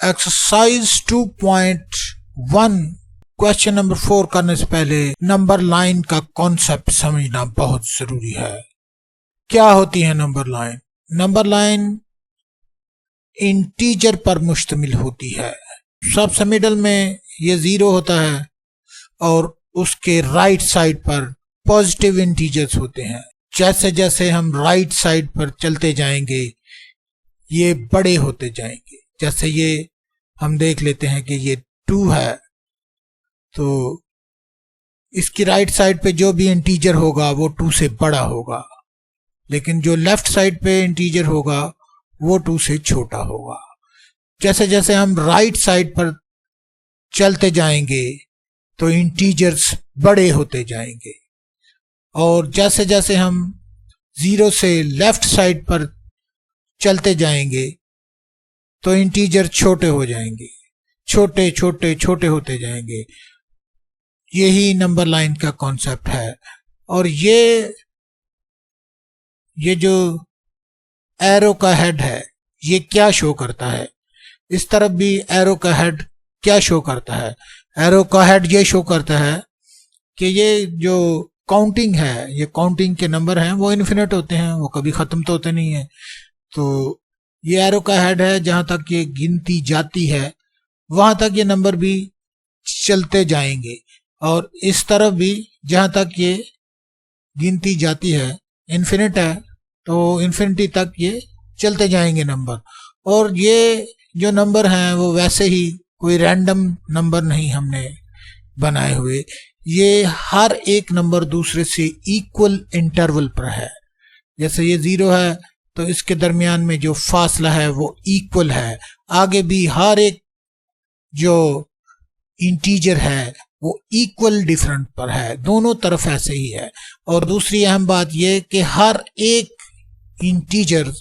Exercise 2.1 question number 4 करने से पहले नंबर लाइन का कॉन्सेप्ट समझना बहुत जरूरी है। क्या होती है number line? Number line integer पर मुश्तमिल होती है। सबसे मिडल में ये 0 होता है और उसके राइट साइड पर पॉजिटिव इंटीजर्स होते हैं। जैसे जैसे हम राइट साइड पर चलते जाएंगे ये बड़े होते जाएंगे। जैसे ये हम देख लेते हैं कि ये 2 है, तो इसकी राइट साइड पे जो भी इंटीजर होगा वो 2 से बड़ा होगा, लेकिन जो लेफ्ट साइड पे इंटीजर होगा वो 2 से छोटा होगा। जैसे जैसे हम राइट साइड पर चलते जाएंगे तो इंटीजर्स बड़े होते जाएंगे, और जैसे जैसे हम 0 से लेफ्ट साइड पर चलते जाएंगे तो इंटीजर छोटे हो जाएंगे, छोटे छोटे छोटे होते जाएंगे। यही नंबर लाइन का कॉन्सेप्ट है। और ये जो एरो का हेड है ये क्या शो करता है? इस तरफ भी एरो का हेड क्या शो करता है? एरो का हेड ये शो करता है कि ये जो काउंटिंग है, ये काउंटिंग के नंबर हैं वो इन्फिनिट होते हैं, वो कभी खत्म तो होते नहीं है। तो ये एरो का हेड है, जहां तक ये गिनती जाती है वहां तक ये नंबर भी चलते जाएंगे, और इस तरफ भी जहां तक ये गिनती जाती है इन्फिनिट है तो इन्फिनिटी तक ये चलते जाएंगे नंबर। और ये जो नंबर हैं वो वैसे ही कोई रैंडम नंबर नहीं हमने बनाए हुए, ये हर एक नंबर दूसरे से इक्वल इंटरवल पर है। जैसे ये 0 है तो इसके दरमियान में जो फासला है वो इक्वल है। आगे भी हर एक जो इंटीजर है वो इक्वल डिफरेंट पर है, दोनों तरफ ऐसे ही है। और दूसरी अहम बात ये कि हर एक इंटीजर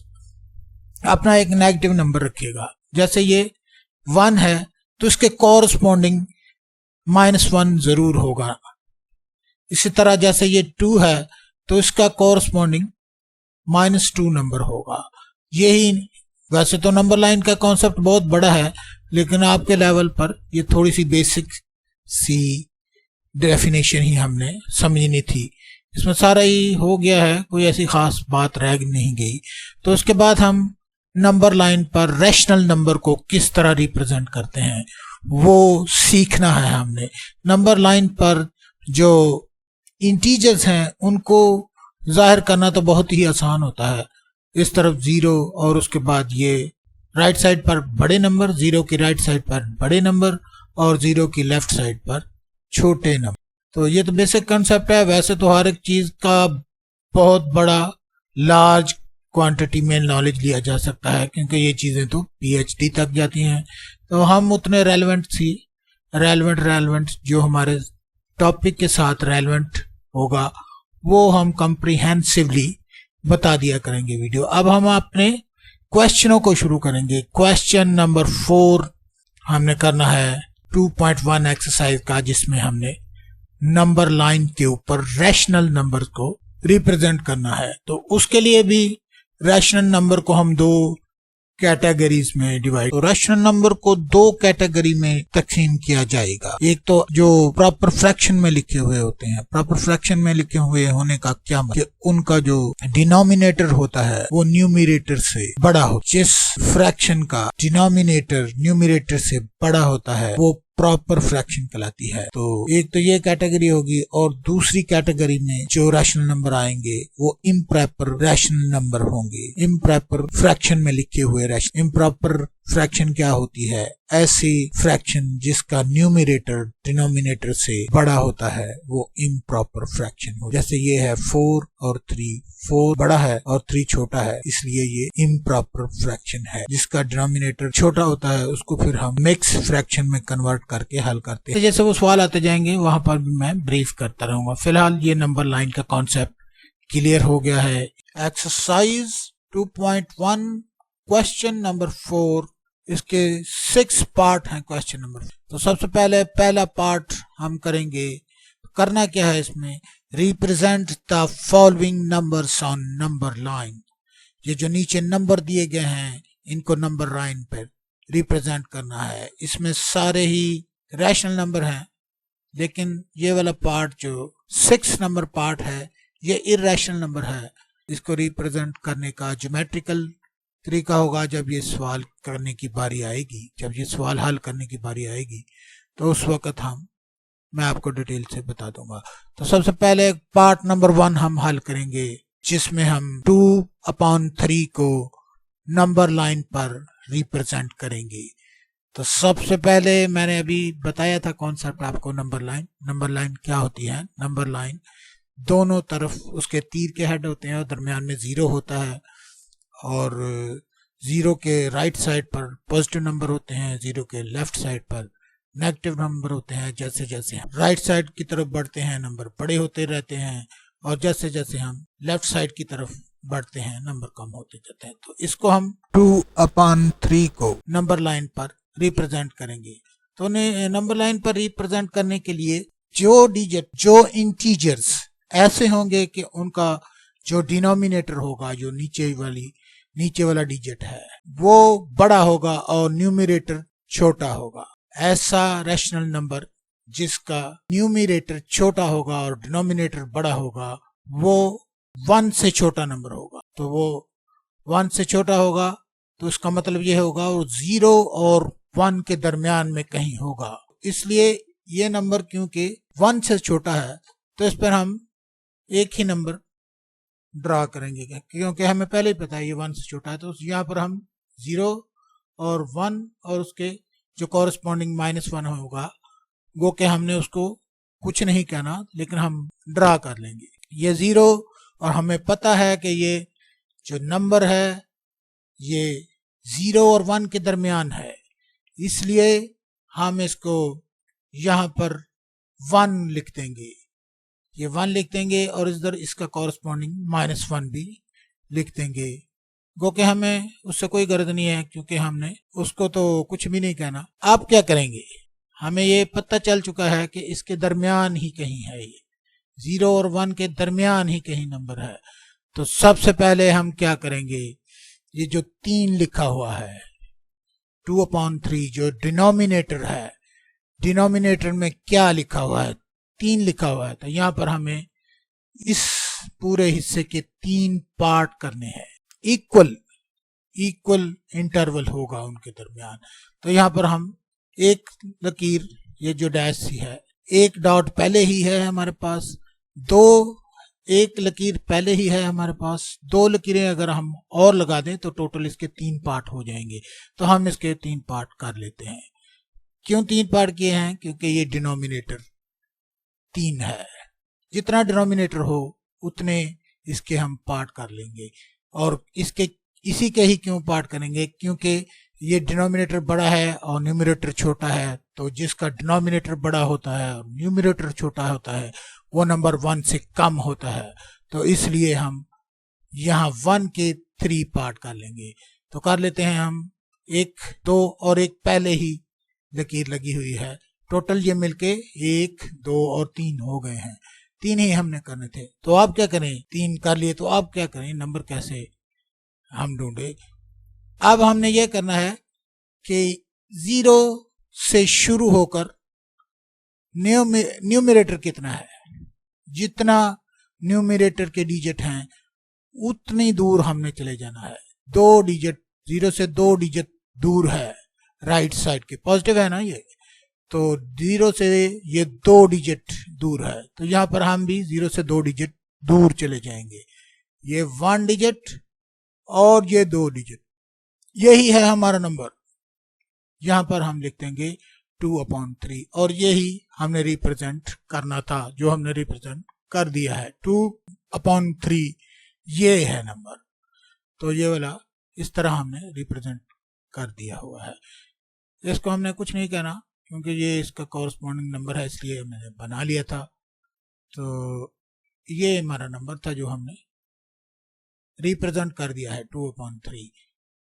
अपना एक नेगेटिव नंबर रखेगा। जैसे ये 1 है तो इसके कॉरस्पॉन्डिंग -1 जरूर होगा। इसी तरह जैसे ये 2 है तो इसका कॉरस्पॉन्डिंग -2 नंबर होगा। यही, वैसे तो नंबर लाइन का कॉन्सेप्ट बहुत बड़ा है, लेकिन आपके लेवल पर ये थोड़ी सी बेसिक सी डेफिनेशन ही हमने समझनी थी। इसमें सारा ही हो गया है, कोई ऐसी खास बात रह नहीं गई। तो उसके बाद हम नंबर लाइन पर रैशनल नंबर को किस तरह रिप्रेजेंट करते हैं वो सीखना है हमने। नंबर लाइन पर जो इंटीजर्स हैं उनको जाहिर करना तो बहुत ही आसान होता है। इस तरफ 0 और उसके बाद ये राइट साइड पर बड़े नंबर, 0 की राइट साइड पर बड़े नंबर और 0 की लेफ्ट साइड पर छोटे नंबर। तो ये तो बेसिक कंसेप्ट है। वैसे तो हर एक चीज का बहुत बड़ा लार्ज क्वांटिटी में नॉलेज लिया जा सकता है, क्योंकि ये चीजें तो PhD तक जाती हैं। तो हम उतने रेलेवेंट जो हमारे टॉपिक के साथ रेलेवेंट होगा वो हम कॉम्प्रिहेंसिवली बता दिया करेंगे वीडियो। अब हम अपने क्वेश्चनों को शुरू करेंगे। क्वेश्चन नंबर 4 हमने करना है 2.1 एक्सरसाइज का, जिसमें हमने नंबर लाइन के ऊपर रैशनल नंबर को रिप्रेजेंट करना है। तो उसके लिए भी रैशनल नंबर को हम 2 कैटेगरीज में डिवाइड, तो रैशनल नंबर को 2 कैटेगरी में तकसीम किया जाएगा। एक तो जो प्रॉपर फ्रैक्शन में लिखे हुए होते हैं। प्रॉपर फ्रैक्शन में लिखे हुए होने का क्या मतलब? उनका जो डिनोमिनेटर होता है वो न्यूमरेटर से बड़ा हो। जिस फ्रैक्शन का डिनोमिनेटर न्यूमरेटर से बड़ा होता है वो प्रॉपर फ्रैक्शन कहलाती है। तो एक तो ये कैटेगरी होगी, और दूसरी कैटेगरी में जो रैशनल नंबर आएंगे वो इम्प्रॉपर रैशनल नंबर होंगे। इम्प्रॉपर फ्रैक्शन में लिखे हुए रैशनल। इम्प्रॉपर फ्रैक्शन क्या होती है? ऐसी फ्रैक्शन जिसका न्यूमरेटर डिनोमिनेटर से बड़ा होता है वो इम्प्रॉपर फ्रैक्शन हो। जैसे ये है 4 और 3, 4 बड़ा है और 3 छोटा है, इसलिए ये इम्प्रॉपर फ्रैक्शन है। जिसका डिनोमिनेटर छोटा होता है उसको फिर हम मिक्स फ्रैक्शन में कन्वर्ट करके हल करते हैं। जैसे वो सवाल आते जाएंगे वहां पर भी मैं ब्रीफ करता रहूंगा। फिलहाल ये नंबर लाइन का कॉन्सेप्ट क्लियर हो गया है। एक्सरसाइज 2.1 क्वेश्चन नंबर 4, इसके 6 पार्ट हैं क्वेश्चन नंबर। तो सबसे पहले पहला पार्ट हम करेंगे। करना क्या है इसमें? Represent the following numbers on number line. ये जो नीचे नंबर दिए गए हैं इनको नंबर लाइन पर रिप्रेजेंट करना है। इसमें सारे ही रैशनल नंबर हैं, लेकिन ये वाला पार्ट जो 6 नंबर पार्ट है ये इरेशनल नंबर है। इसको रिप्रेजेंट करने का ज्योमेट्रिकल तरीका होगा जब ये सवाल करने की बारी आएगी, जब ये सवाल हल करने की बारी आएगी तो उस वक्त मैं आपको डिटेल से बता दूंगा। तो सबसे पहले पार्ट नंबर 1 हम हल करेंगे, जिसमें हम 2/3 को नंबर लाइन पर रिप्रेजेंट करेंगे। तो सबसे पहले मैंने अभी बताया था कॉन्सेप्ट आपको, नंबर लाइन। नंबर लाइन क्या होती है? नंबर लाइन दोनों तरफ उसके तीर के हेड होते हैं और दरमियान में 0 होता है, और 0 के राइट साइड पर पॉजिटिव नंबर होते हैं, 0 के लेफ्ट साइड पर नेगेटिव नंबर होते हैं। जैसे जैसे हम राइट साइड की तरफ बढ़ते हैं नंबर बड़े होते रहते हैं, और जैसे जैसे हम लेफ्ट साइड की तरफ बढ़ते हैं नंबर कम होते जाते हैं। तो इसको हम 2/3 को नंबर लाइन पर रिप्रेजेंट करेंगे। तो नंबर लाइन पर रिप्रेजेंट करने के लिए जो डिजिट, जो इंटीजर्स ऐसे होंगे कि उनका जो डिनोमिनेटर होगा, जो नीचे वाला डिजिट है, वो बड़ा होगा और न्यूमरेटर छोटा होगा। ऐसा रैशनल नंबर जिसका न्यूमरेटर छोटा होगा और डिनोमिनेटर बड़ा होगा, वो 1 से छोटा नंबर होगा। तो वो 1 से छोटा होगा, तो उसका मतलब ये होगा वो 0 और 1 के दरमियान में कहीं होगा। इसलिए ये नंबर क्योंकि 1 से छोटा है, तो इस पर हम एक ही नंबर ड्रा करेंगे, क्योंकि हमें पहले ही पता है ये 1 से छोटा है। तो यहाँ पर हम 0 और 1 और उसके जो कॉरेस्पॉन्डिंग -1 होगा, वो कि हमने उसको कुछ नहीं कहना, लेकिन हम ड्रा कर लेंगे ये 0। और हमें पता है कि ये जो नंबर है ये 0 और 1 के दरमियान है, इसलिए हम इसको यहाँ पर 1 लिख देंगे। ये 1 लिख देंगे और इधर इसका कॉरेस्पॉन्डिंग -1 भी लिख देंगे। गो कि हमें उससे कोई गर्ज नहीं है, क्योंकि हमने उसको तो कुछ भी नहीं कहना। आप क्या करेंगे? हमें ये पता चल चुका है कि इसके दरमियान ही कहीं है, ये 0 और 1 के दरमियान ही कहीं नंबर है। तो सबसे पहले हम क्या करेंगे, ये जो 3 लिखा हुआ है 2/3 जो डिनोमिनेटर है, डिनोमिनेटर में क्या लिखा हुआ है? 3 लिखा हुआ है। तो यहाँ पर हमें इस पूरे हिस्से के 3 पार्ट करने हैं, इक्वल इंटरवल होगा उनके दरमियान। तो यहाँ पर हम एक लकीर, ये जो डैश सी है, एक डॉट पहले ही है हमारे पास, एक लकीर पहले ही है हमारे पास, 2 लकीरें अगर हम और लगा दें तो टोटल इसके 3 पार्ट हो जाएंगे। तो हम इसके 3 पार्ट कर लेते हैं। क्यों 3 पार्ट किए हैं? क्योंकि ये डिनोमिनेटर 3 है, जितना डिनोमिनेटर हो उतने इसके हम पार्ट कर लेंगे। और इसी के ही क्यों पार्ट करेंगे? क्योंकि ये डिनोमिनेटर बड़ा है और न्यूमरेटर छोटा है, तो जिसका डिनोमिनेटर बड़ा होता है और न्यूमरेटर छोटा होता है वो नंबर 1 से कम होता है। तो इसलिए हम यहाँ 1 के 3 पार्ट कर लेंगे। तो कर लेते हैं हम, 1, 2 और एक पहले ही लकीर लगी हुई है। टोटल ये मिलके 1, 2 और 3 हो गए हैं। 3 ही हमने करने थे। तो आप क्या करें? 3 कर लिए तो आप क्या करें? नंबर कैसे हम ढूंढे? अब हमने ये करना है कि 0 से शुरू होकर न्यूमरेटर कितना है, जितना न्यूमरेटर के डिजिट हैं उतनी दूर हमने चले जाना है। 2 डिजिट 0 से 2 डिजिट दूर है, राइट साइड के पॉजिटिव है ना ये, तो 0 से ये 2 डिजिट दूर है। तो यहाँ पर हम भी 0 से 2 डिजिट दूर चले जाएंगे। ये 1 डिजिट और ये 2 डिजिट, यही है हमारा नंबर। यहाँ पर हम लिख देंगे 2/3 और यही हमने रिप्रेजेंट करना था, जो हमने रिप्रेजेंट कर दिया है। 2/3 ये है नंबर। तो ये वाला इस तरह हमने रिप्रेजेंट कर दिया हुआ है। इसको हमने कुछ नहीं कहना, क्योंकि ये इसका कॉरस्पॉन्डिंग नंबर है, इसलिए मैंने बना लिया था। तो ये हमारा नंबर था जो हमने रिप्रेजेंट कर दिया है 2/3।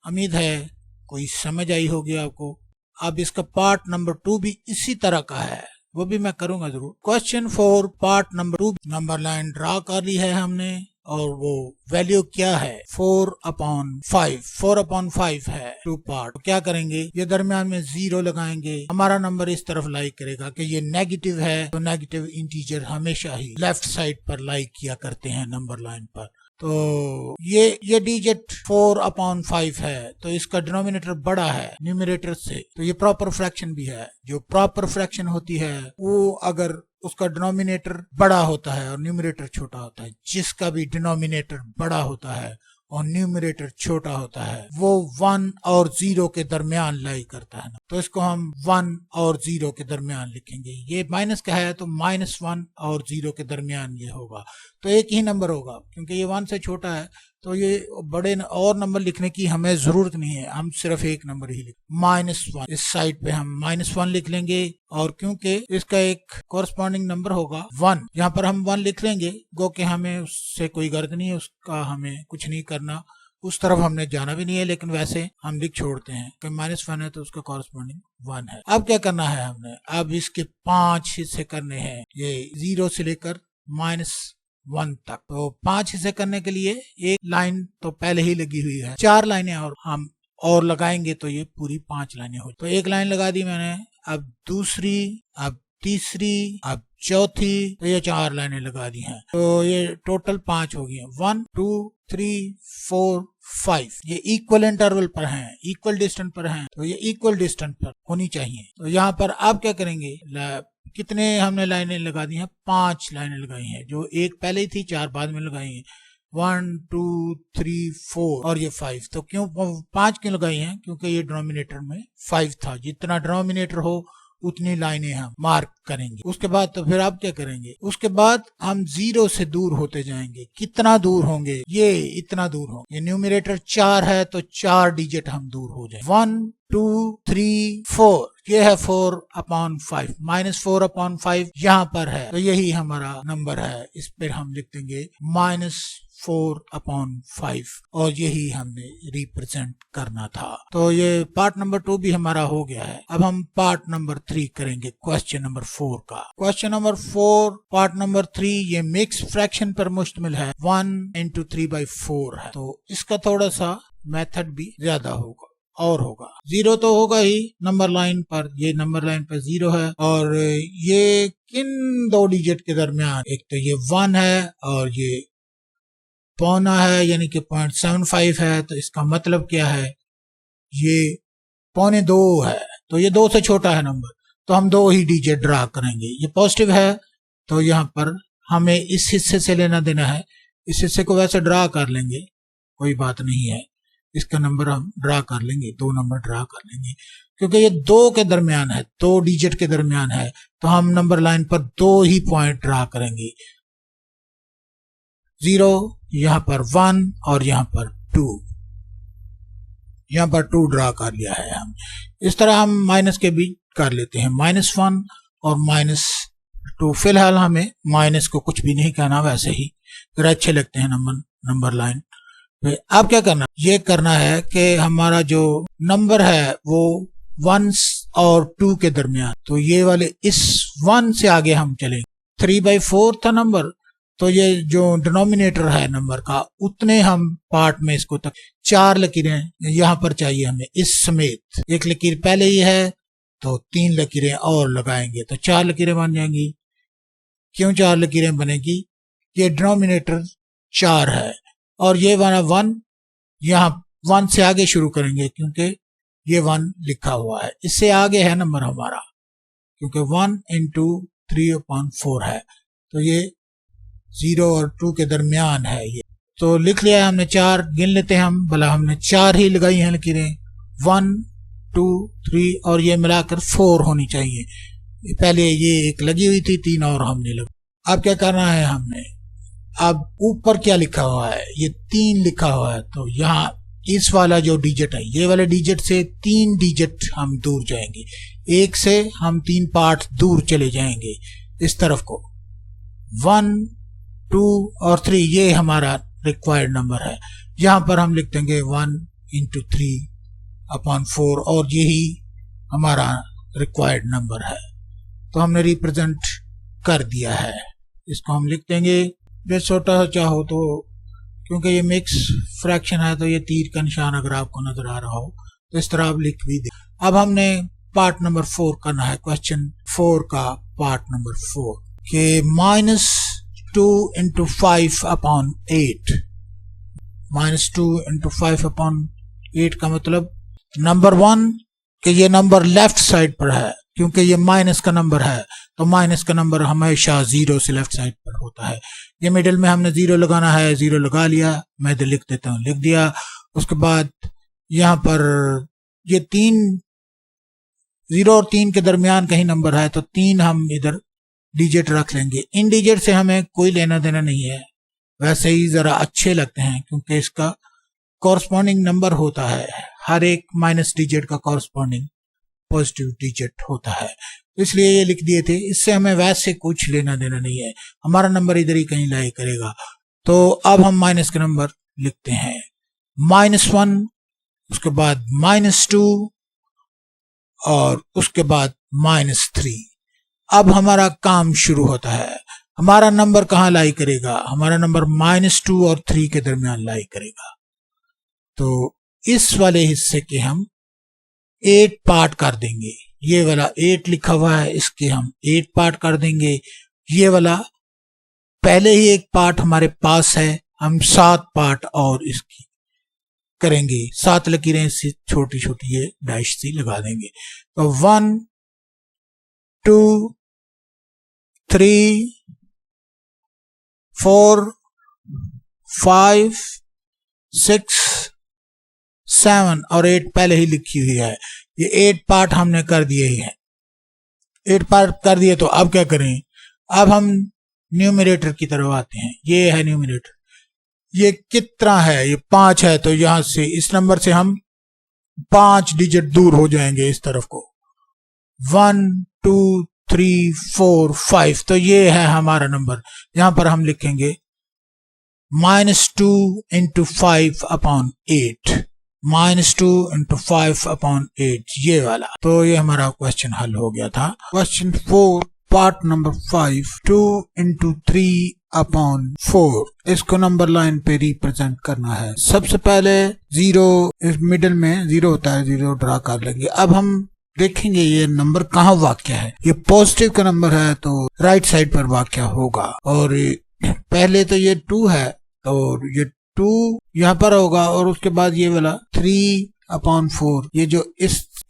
उम्मीद है कोई समझ आई होगी आपको। अब इसका पार्ट नंबर 2 भी इसी तरह का है, वो भी मैं करूंगा जरूर। Question 4 part number 2, number line draw कर ली है हमने। और वो वैल्यू क्या है 4/5। 4/5 है 2 पार्ट। क्या करेंगे, ये दरमियान में 0 लगाएंगे, हमारा नंबर इस तरफ लाइक करेगा कि ये नेगेटिव है, तो नेगेटिव इंटीजर हमेशा ही लेफ्ट साइड पर लाइक किया करते हैं नंबर लाइन पर। तो ये डिजिट 4/5 है, तो इसका डिनोमिनेटर बड़ा है न्यूमरेटर से, तो ये प्रॉपर फ्रैक्शन भी है। जो प्रॉपर फ्रैक्शन होती है वो अगर उसका डिनोमिनेटर बड़ा होता है और न्यूमरेटर छोटा होता है, जिसका भी डिनोमिनेटर बड़ा होता है और न्यूमरेटर छोटा होता है, वो 1 और 0 के दरमियान लाई करता है ना, तो इसको हम 1 और 0 के दरमियान लिखेंगे। ये माइनस का है तो -1 और 0 के दरमियान ये होगा, तो एक ही नंबर होगा क्योंकि ये 1 से छोटा है, तो ये बड़े और नंबर लिखने की हमें जरूरत नहीं है, हम सिर्फ एक नंबर ही लिख -1। इस साइड पे हम -1 लिख लेंगे, और क्योंकि इसका एक कॉरस्पॉन्डिंग नंबर होगा 1, यहाँ पर हम 1 लिख लेंगे, गो कि हमें उससे कोई गर्द नहीं है, उसका हमें कुछ नहीं करना, उस तरफ हमने जाना भी नहीं है, लेकिन वैसे हम लिख छोड़ते हैं कि -1 है तो उसका कॉरस्पॉन्डिंग 1 है। अब क्या करना है हमने, अब इसके 5 हिस्से करने हैं, ये 0 से लेकर -1 तक। तो 5 हिस्से करने के लिए एक लाइन तो पहले ही लगी हुई है, 4 लाइनें और हम और लगाएंगे तो ये पूरी 5 लाइनें हो। तो एक लाइन लगा दी मैंने, अब दूसरी, अब तीसरी, अब चौथी, तो ये 4 लाइनें लगा दी हैं, तो ये टोटल 5 हो गई हैं। 1 2 3 4 5 ये इक्वल इंटरवल पर हैं, इक्वल डिस्टेंस पर हैं, तो ये इक्वल डिस्टेंस पर होनी चाहिए। तो यहाँ पर आप क्या करेंगे, कितने हमने लाइनें लगा दी हैं, 5 लाइनें लगाई हैं, जो एक पहले ही थी, 4 बाद में लगाई हैं। 1 2 3 4 और ये 5। तो क्यों 5 क्यों लगाई हैं, क्योंकि ये डिनोमिनेटर में 5 था, जितना डिनोमिनेटर हो उतनी लाइनें हम मार्क करेंगे। उसके बाद तो फिर आप क्या करेंगे, उसके बाद हम 0 से दूर होते जाएंगे। कितना दूर होंगे, ये इतना दूर हो, ये न्यूमरेटर 4 है तो 4 डिजिट हम दूर हो जाए। 1 2 3 4 ये है 4/5, -4/5 यहाँ पर है, तो यही हमारा नंबर है, इस पर हम लिख देंगे -4/5 और यही हमने रिप्रेजेंट करना था। तो ये पार्ट नंबर 2 भी हमारा हो गया है। अब हम पार्ट नंबर 3 करेंगे, क्वेश्चन नंबर 4 का। क्वेश्चन नंबर 4 पार्ट नंबर 3 ये मिक्स फ्रैक्शन पर मुश्तमिल है, 1 × 3/4 है, तो इसका थोड़ा सा मेथड भी ज्यादा होगा और होगा। 0 तो होगा ही नंबर लाइन पर, ये नंबर लाइन पर 0 है, और ये किन 2 डिजिट के दरमियान, एक तो ये 1 है और ये पौना है, यानी कि 0.75 है, तो इसका मतलब क्या है, ये 1.25 है, तो ये 2 से छोटा है नंबर, तो हम 2 ही डिजिट ड्रा करेंगे। ये पॉजिटिव है तो यहाँ पर हमें इस हिस्से से लेना देना है, इस हिस्से को वैसे ड्रा कर लेंगे, कोई बात नहीं है, इसका नंबर हम ड्रा कर लेंगे, 2 नंबर ड्रा कर लेंगे, क्योंकि ये 2 के दरमियान है, 2 डिजिट के दरमियान है, तो हम नंबर लाइन पर 2 ही पॉइंट ड्रा करेंगे, 0 यहाँ पर 1 और यहाँ पर 2, यहाँ पर 2 ड्रा कर लिया है हम। इस तरह हम माइनस के भी कर लेते हैं, -1 और -2। फिलहाल हमें माइनस को कुछ भी नहीं कहना, वैसे ही फिर अच्छे लगते हैं नंबर लाइन। अब क्या करना, ये करना है कि हमारा जो नंबर है वो 1 और 2 के दरमियान, तो ये वाले इस 1 से आगे हम चलेंगे। 3/4 था नंबर, तो ये जो डिनोमिनेटर है नंबर का, उतने हम पार्ट में इसको तक 4 लकीरें यहाँ पर चाहिए हमें, इस समेत। एक लकीर पहले ही है तो 3 लकीरें और लगाएंगे तो 4 लकीरें बन जाएंगी। क्यों 4 लकीरें बनेगी, ये डिनोमिनेटर 4 है और ये वाला 1, यहाँ 1 से आगे शुरू करेंगे क्योंकि ये 1 लिखा हुआ है, इससे आगे है नंबर हमारा, क्योंकि 1 × 3/4 है, तो ये 0 और 2 के दरमियान है ये। तो लिख लिया है हमने, 4 गिन लेते हैं हम, भला हमने 4 ही लगाई हैं लकीरें, 1 2 3 और ये मिलाकर 4 होनी चाहिए। पहले ये एक लगी हुई थी, 3 और हमने लगा। अब क्या करना है हमने, अब ऊपर क्या लिखा हुआ है, ये 3 लिखा हुआ है, तो यहाँ इस वाला जो डिजिट है, ये वाले डिजिट से 3 डिजिट हम दूर जाएंगे, 1 से हम 3 पार्ट दूर चले जाएंगे इस तरफ को। 1 2 और 3 ये हमारा रिक्वायर्ड नंबर है, यहाँ पर हम लिख देंगे 1 × 3/4 और यही हमारा रिक्वायर्ड नंबर है। तो हमने रिप्रेजेंट कर दिया है, इसको हम लिख देंगे। जो छोटा चाहो तो क्योंकि ये मिक्स फ्रैक्शन है तो ये तीर का निशान अगर आपको नजर आ रहा हो तो इस तरह आप लिख भी दे। अब हमने पार्ट नंबर 4 करना है, क्वेश्चन 4 का पार्ट नंबर 4 के -2 into 5 upon 8। -2 into 5 upon 8 का मतलब नंबर 1 कि ये नंबर लेफ्ट साइड पर है, क्योंकि ये माइनस का नंबर है तो माइनस का नंबर हमेशा 0 से लेफ्ट साइड पर होता है। ये मिडिल में हमने 0 लगाना है, 0 लगा लिया, मैं इधर लिख देता हूँ, लिख दिया। उसके बाद यहाँ पर ये 0 और 3 के दरमियान कहीं नंबर है तो 3 हम इधर डिजिट रख लेंगे। इन डिजिट से हमें कोई लेना देना नहीं है, वैसे ही जरा अच्छे लगते हैं क्योंकि इसका कॉरस्पॉन्डिंग नंबर होता है, हर एक माइनस डिजिट का कॉरस्पॉन्डिंग पॉजिटिव डिजिट होता है, इसलिए ये लिख दिए थे। इससे हमें वैसे कुछ लेना देना नहीं है, हमारा नंबर इधर ही कहीं लाई करेगा। तो अब हम माइनस के नंबर लिखते हैं, -1, उसके बाद -2 और उसके बाद -3। अब हमारा काम शुरू होता है। हमारा नंबर कहाँ लाई करेगा? हमारा नंबर -2 और 3 के दरमियान लाई करेगा। तो इस वाले हिस्से के हम 8 पार्ट कर देंगे। ये वाला 8 लिखा हुआ है, इसके हम 8 पार्ट कर देंगे। ये वाला पहले ही एक पार्ट हमारे पास है, हम 7 पार्ट और इसकी करेंगे। 7 लकीरें से छोटी छोटी ये डैश सी लगा देंगे। तो 1 2 3 4 5 6 7 और 8 पहले ही लिखी हुई है। ये 8 पार्ट हमने कर दिए ही हैं। 8 पार्ट कर दिए तो अब क्या करें? अब हम न्यूमरेटर की तरफ आते हैं। ये है न्यूमरेटर, ये कितना है? ये 5 है, तो यहां से इस नंबर से हम 5 डिजिट दूर हो जाएंगे इस तरफ को। 1 2 3 4 5, तो ये है हमारा नंबर। यहां पर हम लिखेंगे -2 into 5 upon 8, -2 into 5 upon 8, ये वाला। तो ये हमारा क्वेश्चन हल हो गया था। Question 4 part number 5, 2 into 3 upon 4, इसको नंबर लाइन पे रिप्रेजेंट करना है। सबसे पहले 0, इस मिडिल में 0 होता है, 0 ड्रा कर लेंगे। अब हम देखेंगे ये नंबर कहाँ वाक़या है। ये पॉजिटिव का नंबर है तो राइट साइड पर वाक़या होगा, और पहले तो ये 2 है और ये 2 यहाँ पर होगा, और उसके बाद ये वाला 3/4, ये जो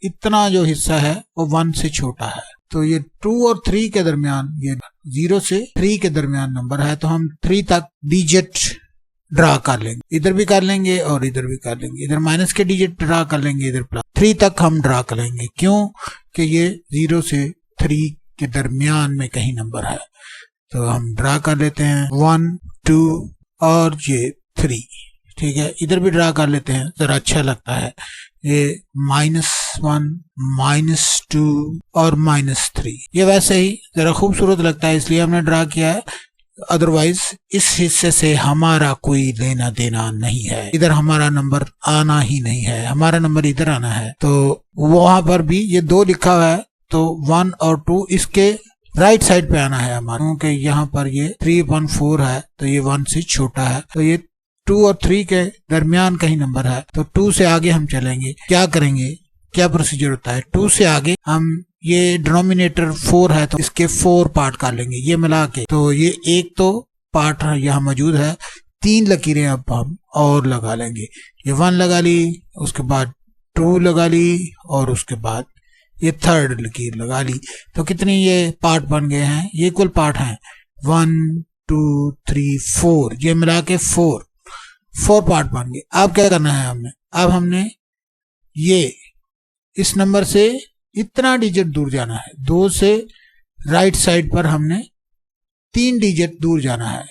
इतना जो हिस्सा है वो 1 से छोटा है। तो ये 2 और 3 के दरमियान, ये 0 से 3 के दरमियान नंबर है, तो हम 3 तक डिजिट ड्रा कर लेंगे। इधर भी कर लेंगे और इधर भी कर लेंगे। इधर माइनस के डिजिट ड्रा कर लेंगे, इधर प्लस। 3 तक हम ड्रा कर लेंगे, क्यों कि ये 0 से 3 के दरमियान में कहीं नंबर है। तो हम ड्रा कर लेते हैं 1 2 और ये 3, ठीक है। इधर भी ड्रा कर लेते हैं, जरा अच्छा लगता है। ये -1 -2 और -3, ये वैसे ही जरा खूबसूरत लगता है इसलिए हमने ड्रा किया है। अदरवाइज इस हिस्से से हमारा कोई लेना देना नहीं है, इधर हमारा नंबर आना ही नहीं है, हमारा नंबर इधर आना है। तो वहां पर भी ये 2 लिखा हुआ है, तो 1 और 2 इसके राइट साइड पे आना है हमारा, क्योंकि यहाँ पर ये 3/4 है तो ये 1 से छोटा है। तो ये 2 और 3 के दरमियान कहीं नंबर है, तो 2 से आगे हम चलेंगे। क्या करेंगे, क्या प्रोसीजर होता है? 2 से आगे हम, ये डिनोमिनेटर 4 है तो इसके 4 पार्ट कर लेंगे, ये मिला के। तो ये एक तो पार्ट यहाँ मौजूद है, 3 लकीरें अब हम और लगा लेंगे। ये 1 लगा ली, उसके बाद 2 लगा ली, और उसके बाद ये 3rd लकीर लगा ली। तो कितनी ये पार्ट बन गए हैं? ये कुल पार्ट हैं 1 2 3 4, ये मिला के 4 पार्ट बन गए। अब क्या करना है हमने? अब हमने ये इस नंबर से इतना डिजिट दूर जाना है, 2 से राइट साइड पर हमने 3 डिजिट दूर जाना है।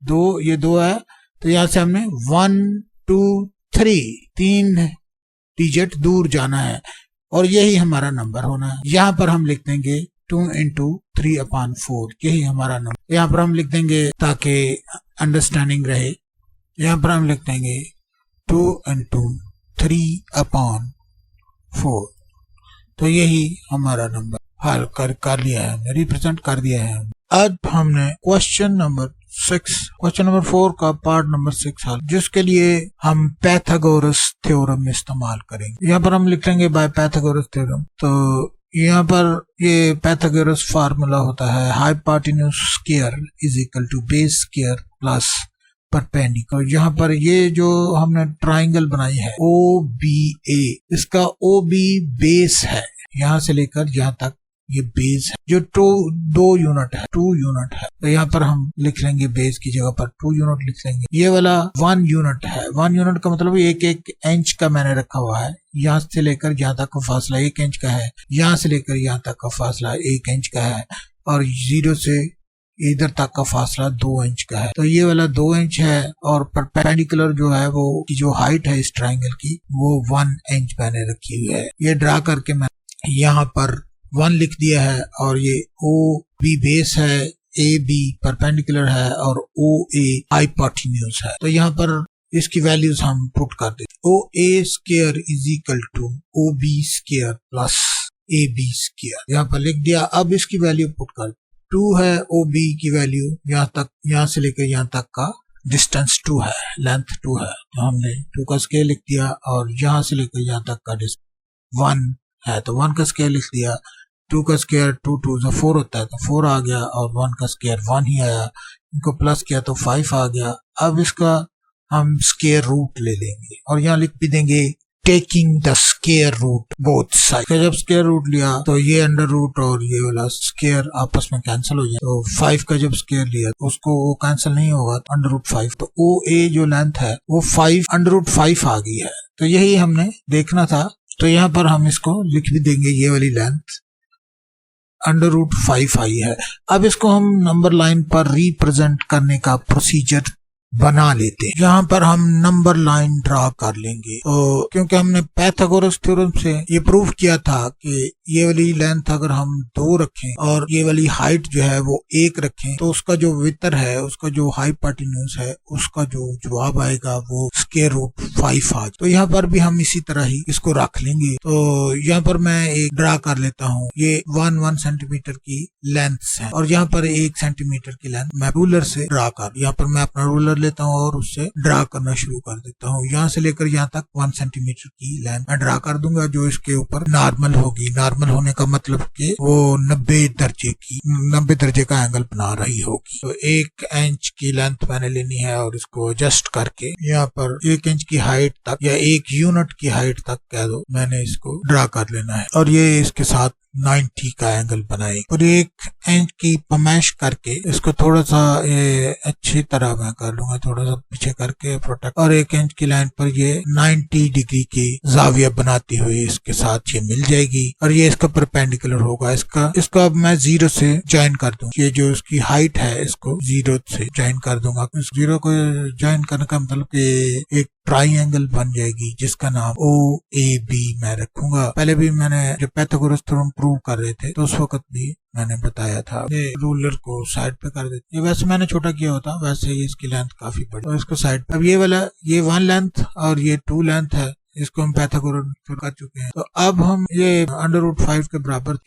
2, ये 2 है तो यहां से हमने 1 2 3 डिजिट दूर जाना है, और यही हमारा नंबर होना है। यहां पर हम लिख देंगे 2 into 3/4, यही हमारा नंबर। यहां पर हम लिख देंगे ताकि अंडरस्टैंडिंग रहे। यहां पर हम लिख देंगे 2 into 3/4, तो यही हमारा नंबर हल कर लिया है, हमने रिप्रेजेंट कर दिया है। अब हमने क्वेश्चन नंबर 6 क्वेश्चन नंबर 4 का पार्ट नंबर 6 हल, जिसके लिए हम पाइथागोरस थ्योरम इस्तेमाल करेंगे। यहाँ पर हम लिख लेंगे बाय पाइथागोरस थ्योरम। तो यहाँ पर ये पाइथागोरस फार्मूला होता है hypotenuse square is equal to base square plus perpendicular. यहाँ पर ये जो हमने ट्राइंगल बनाई है OBA, इसका OB बेस है, यहाँ से लेकर यहाँ तक ये बेस है जो 2 यूनिट है। तो यहाँ पर हम लिख लेंगे बेस की जगह पर 2 यूनिट लिख लेंगे। ये वाला 1 यूनिट है। 1 यूनिट का मतलब एक इंच का मैंने रखा हुआ है। यहाँ से लेकर यहाँ तक का फासला 1 इंच का है, यहाँ से लेकर यहाँ तक का फासला 1 इंच का है, और 0 से इधर तक का फासला 2 इंच का है। तो ये वाला 2 इंच है, और परपेंडिकुलर जो है वो की जो हाइट है इस ट्राइंगल की वो 1 इंच मैंने रखी हुई है। ये ड्रा करके मैं यहाँ पर 1 लिख दिया है, और ये OB बेस है, AB परपेंडिकुलर है, और OA हाइपोटेन्यूज है। तो यहाँ पर इसकी वैल्यूज हम पुट कर देते। OA square is equal to OB square plus AB square, यहाँ पर लिख दिया। अब इसकी वैल्यू पुट कर 2 है OB की वैल्यू, यहाँ से लेकर यहाँ तक का डिस्टेंस 2 है, लेंथ 2 है, तो हमने 2 का स्क्वायर लिख दिया, और यहाँ से लेकर यहाँ तक का डिस्टेंस 1 है, तो 1 का स्क्वायर लिख दिया। 2 का स्क्वायर 2 2 से 4 होता है, तो 4 आ गया, और 1 का स्क्वायर 1 ही आया, इनको प्लस किया तो 5 आ गया। अब इसका हम स्क्वायर रूट ले लेंगे, और यहाँ लिख भी देंगे taking the square root both side. तो जब स्क्वायर रूट लिया तो ये अंडर रूट और ये वाला स्क्वायर आपस में कैंसिल हो जाए। तो 5 का जब स्क्वायर लिया तो उसको वो कैंसिल नहीं होगा, अंडर रूट 5। तो OA जो लेंथ है वो 5 अंडर रूट 5 आ गई है। तो यही हमने देखना था। तो यहाँ पर हम इसको लिख भी देंगे, ये वाली लेंथ अंडर रूट 5 आई है। अब इसको हम नंबर लाइन पर रिप्रेजेंट करने का प्रोसीजर बना लेते हैं। यहाँ पर हम नंबर लाइन ड्रा कर लेंगे। तो क्योंकि हमने पाइथागोरस थ्योरम से ये प्रूव किया था कि ये वाली लेंथ अगर हम 2 रखें और ये वाली हाइट जो है वो 1 रखें, तो उसका जो वितर है, उसका जो हाइपोटेन्यूज है, उसका जो जवाब आएगा वो स्क्वायर रूट 5 आ। तो यहाँ पर भी हम इसी तरह ही इसको रख लेंगे। तो यहाँ पर मैं एक ड्रा कर लेता हूँ। ये 1 सेंटीमीटर की लेंथ है, और यहाँ पर 1 सेंटीमीटर की लेंथ मैं रूलर से ड्रा कर, यहाँ पर मैं अपना रूलर लेता हूँ और उससे ड्रा करना शुरू कर देता हूँ। यहाँ से लेकर यहाँ तक 1 सेंटीमीटर की लेंथ मैं ड्रा कर दूंगा, जो इसके ऊपर नॉर्मल होगी। नॉर्मल होने का मतलब कि वो 90 दर्जे का एंगल बना रही होगी। तो 1 इंच की लेंथ मैंने लेनी है, और इसको एडजस्ट करके यहाँ पर 1 इंच की हाइट तक या 1 यूनिट की हाइट तक कह दो, मैंने इसको ड्रा कर लेना है, और ये इसके साथ 90 का एंगल बनाए। और 1 इंच की पमैश करके इसको थोड़ा सा अच्छी तरह मैं कर लूंगा, थोड़ा सा पीछे करके प्रोटेक्ट, और 1 इंच की लाइन पर ये 90 डिग्री की जाविया बनाती हुई इसके साथ ये मिल जाएगी, और ये इसका परपेंडिकुलर होगा। इसको अब मैं 0 से ज्वाइन कर दूं। ये जो इसकी हाइट है इसको 0 से ज्वाइन कर दूंगा। इस 0 को ज्वाइन करने का मतलब कि एक ट्राइंगल बन जाएगी जिसका नाम OAB मैं रखूंगा। पहले भी मैंने जब पाइथागोरस थ्योरम प्रूव कर रहे थे तो उस वक्त भी मैंने बताया था। ये रूलर को साइड पे कर देते, ये वैसे मैंने छोटा किया होता, वैसे ही इसकी लेंथ काफी बड़ी, और इसको साइड पे। अब ये वाला ये 1 लेंथ और ये 2 लेंथ है, इसको हम पाइथागोरस कर चुके हैं। तो अब हम ये अंडर रूट 5 के बराबर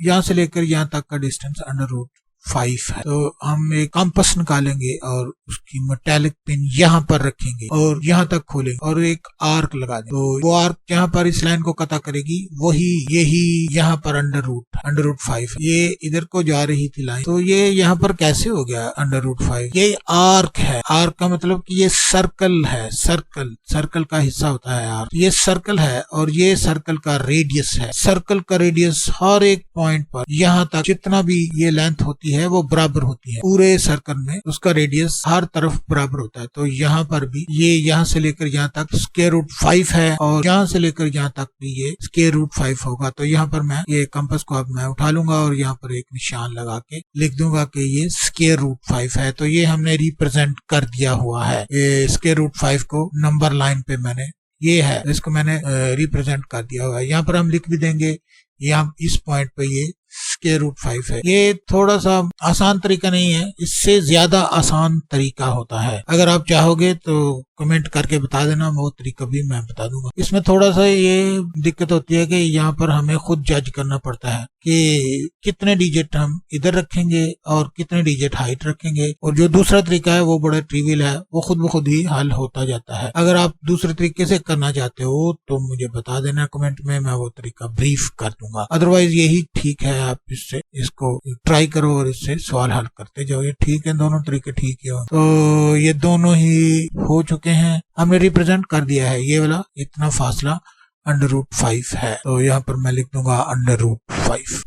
यहाँ से लेकर यहाँ तक का डिस्टेंस अंडर रूट 5 है। तो हम एक कंपास निकालेंगे और उसकी मेटालिक पिन यहाँ पर रखेंगे और यहाँ तक खोलेंगे और एक आर्क लगा देंगे। तो वो आर्क यहाँ पर इस लाइन को कटा करेगी, वही यही यहाँ पर अंडर रूट 5 ये इधर को जा रही थी लाइन। तो ये यहाँ पर कैसे हो गया अंडर रूट 5? ये आर्क है। आर्क का मतलब कि ये सर्कल है, सर्कल का हिस्सा होता है आर्क। ये सर्कल है और ये सर्कल का रेडियस है। सर्कल का रेडियस हर एक पॉइंट पर यहाँ तक जितना भी ये लेंथ होती है वो बराबर होती है। पूरे सर्कल में उसका रेडियस हर तरफ बराबर होता है। तो यहाँ पर भी ये यहाँ से लेकर यहाँ तक स्क्वायर रूट 5 है और यहाँ से लेकर यहाँ तक भी ये स्क्वायर रूट 5 होगा। तो यहाँ पर मैं ये कंपास को अब मैं उठा लूंगा और यहाँ पर एक निशान लगा के लिख दूंगा कि ये स्क्वायर रूट 5 है। तो ये हमने रिप्रेजेंट कर दिया हुआ है। ये स्क्वायर रूट 5 को नंबर लाइन पे मैंने ये है, इसको मैंने रिप्रेजेंट कर दिया हुआ है। यहाँ पर हम लिख भी देंगे यहाँ इस पॉइंट पे ये स्क्वायर रूट 5 है। ये थोड़ा सा आसान तरीका नहीं है, इससे ज्यादा आसान तरीका होता है। अगर आप चाहोगे तो कमेंट करके बता देना, वो तरीका भी मैं बता दूंगा। इसमें थोड़ा सा ये दिक्कत होती है कि यहाँ पर हमें खुद जज करना पड़ता है कि कितने डिजिट हम इधर रखेंगे और कितने डिजिट हाइट रखेंगे, और जो दूसरा तरीका है वो बड़ा ट्रिवियल है, वो खुद ब खुद ही हल होता जाता है। अगर आप दूसरे तरीके से करना चाहते हो तो मुझे बता देना कमेंट में, मैं वो तरीका ब्रीफ कर दूंगा। अदरवाइज यही ठीक है, आप इसको ट्राई करो और इससे सवाल हल करते जाओ। ये ठीक है, दोनों तरीके ठीक है। तो ये दोनों ही हो चुके हैं, हमने रिप्रेजेंट कर दिया है। ये वाला इतना फासला √5 है, तो यहाँ पर मैं लिख दूंगा √5।